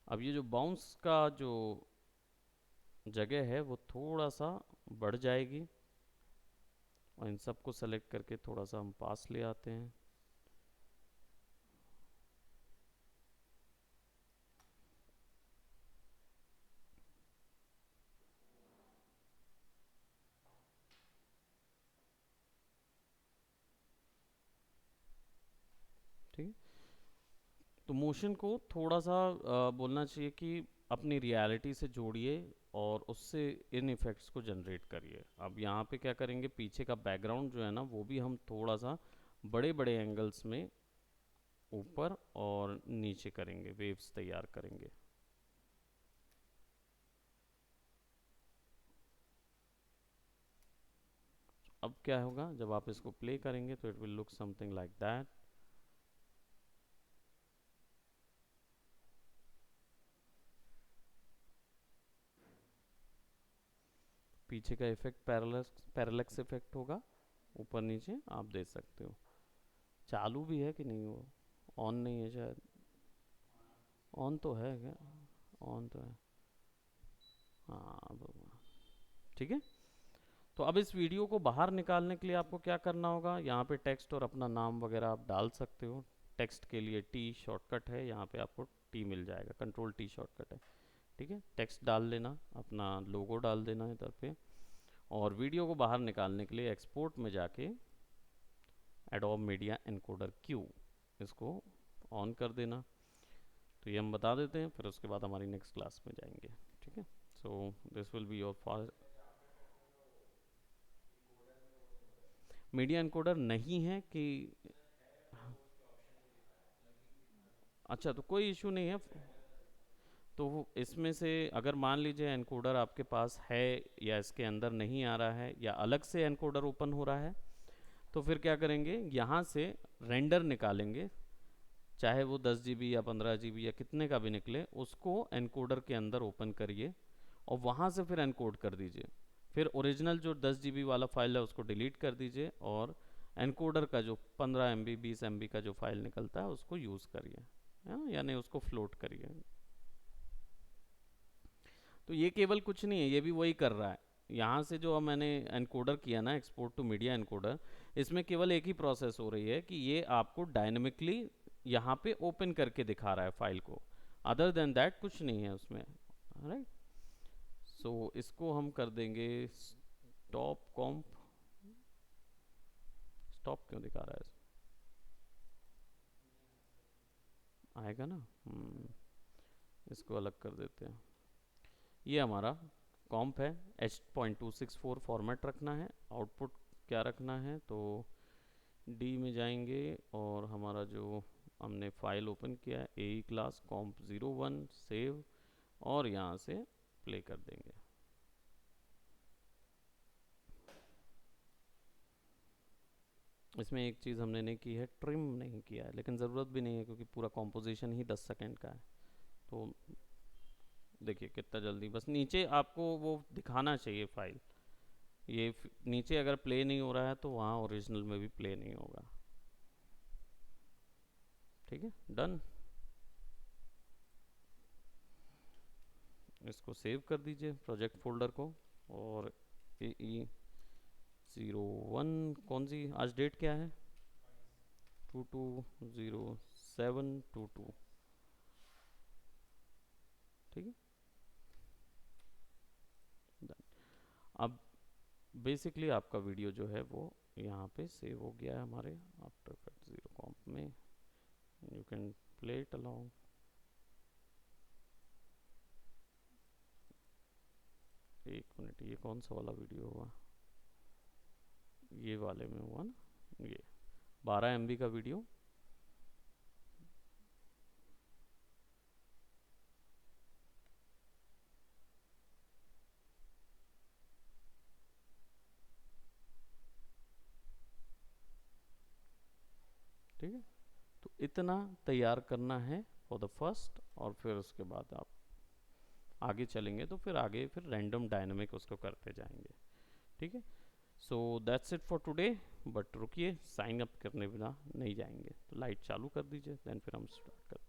अब ये जो बाउंस का जो जगह है वो थोड़ा सा बढ़ जाएगी और इन सबको सेलेक्ट करके थोड़ा सा हम पास ले आते हैं। ठीक है, तो मोशन को थोड़ा सा बोलना चाहिए कि अपनी रियलिटी से जोड़िए और उससे इन इफ़ेक्ट्स को जनरेट करिए। अब यहाँ पे क्या करेंगे, पीछे का बैकग्राउंड जो है ना वो भी हम थोड़ा सा बड़े बड़े एंगल्स में ऊपर और नीचे करेंगे, वेव्स तैयार करेंगे। अब क्या होगा, जब आप इसको प्ले करेंगे तो it will look something like that. पीछे का इफेक्ट पैरेलक्स इफेक्ट होगा, ऊपर नीचे आप दे सकते हो। चालू भी है कि नहीं, वो ऑन नहीं है शायद, ऑन तो है क्या, ऑन तो है, हाँ ठीक है। तो अब इस वीडियो को बाहर निकालने के लिए आपको क्या करना होगा, यहाँ पे टेक्स्ट और अपना नाम वगैरह आप डाल सकते हो। टेक्स्ट के लिए टी शॉर्टकट है, यहाँ पे आपको टी मिल जाएगा, कंट्रोल टी शॉर्टकट है, ठीक है। टेक्स्ट डाल लेना, अपना लोगो डाल देना इधर पे, और वीडियो को बाहर निकालने के लिए एक्सपोर्ट में जाके एडोब मीडिया एनकोडर क्यू इसको ऑन कर देना। तो ये हम बता देते हैं, फिर उसके बाद हमारी नेक्स्ट क्लास में जाएंगे, ठीक है। So this will be your first. Media encoder नहीं है कि, अच्छा तो कोई इशू नहीं है। तो इसमें से अगर मान लीजिए एनकोडर आपके पास है या इसके अंदर नहीं आ रहा है या अलग से एनकोडर ओपन हो रहा है, तो फिर क्या करेंगे, यहाँ से रेंडर निकालेंगे, चाहे वो 10 GB या 15 GB या कितने का भी निकले, उसको एनकोडर के अंदर ओपन करिए और वहाँ से फिर एनकोड कर दीजिए। फिर ओरिजिनल जो 10 GB वाला फाइल है उसको डिलीट कर दीजिए, और एनकोडर का जो 15 MB 20 MB का जो फाइल निकलता है उसको यूज़ करिए, है ना, यानी उसको फ्लोट करिए। तो ये केवल कुछ नहीं है, ये भी वही कर रहा है। यहाँ से जो मैंने एनकोडर किया ना, एक्सपोर्ट टू मीडिया एनकोडर, इसमें केवल एक ही प्रोसेस हो रही है कि ये आपको डायनेमिकली यहाँ पे ओपन करके दिखा रहा है फाइल को, अदर देन दैट कुछ नहीं है उसमें, राइट। सो इसको हम कर देंगे स्टॉप कॉम्प, स्टॉप क्यों दिखा रहा है, आएगा ना, इसको अलग कर देते हैं। ये हमारा कॉम्प है, H.264 फॉर्मेट रखना है, आउटपुट क्या रखना है, तो डी में जाएंगे और हमारा जो हमने फाइल ओपन किया है ए क्लास कॉम्प 01 सेव, और यहाँ से प्ले कर देंगे। इसमें एक चीज़ हमने नहीं की है, ट्रिम नहीं किया है, लेकिन ज़रूरत भी नहीं है क्योंकि पूरा कॉम्पोजिशन ही 10 सेकेंड का है। तो देखिए कितना जल्दी, बस नीचे आपको वो दिखाना चाहिए फाइल, ये नीचे अगर प्ले नहीं हो रहा है तो वहाँ ओरिजिनल में भी प्ले नहीं होगा, ठीक है, डन। इसको सेव कर दीजिए प्रोजेक्ट फोल्डर को, और AE01 कौन सी आज डेट क्या है, 220722, ठीक है, डन। अब बेसिकली आपका वीडियो जो है वो यहाँ पे सेव हो गया है हमारे आफ्टर इफेक्ट 0 कॉम्प में, you can play it along. एक मिनट, ये कौन सा वाला वीडियो हुआ, ये वाले में हुआ ना, ये 12 MB का वीडियो, ठीक है। तो इतना तैयार करना है फॉर द फर्स्ट, और फिर उसके बाद आप आगे चलेंगे तो फिर आगे फिर रैंडम डायनामिक उसको करते जाएंगे, ठीक है। So that's it for today, but रुकिए, साइन अप करने बिना नहीं जाएंगे, तो लाइट चालू कर दीजिए, देन फिर हम स्टार्ट करते हैं।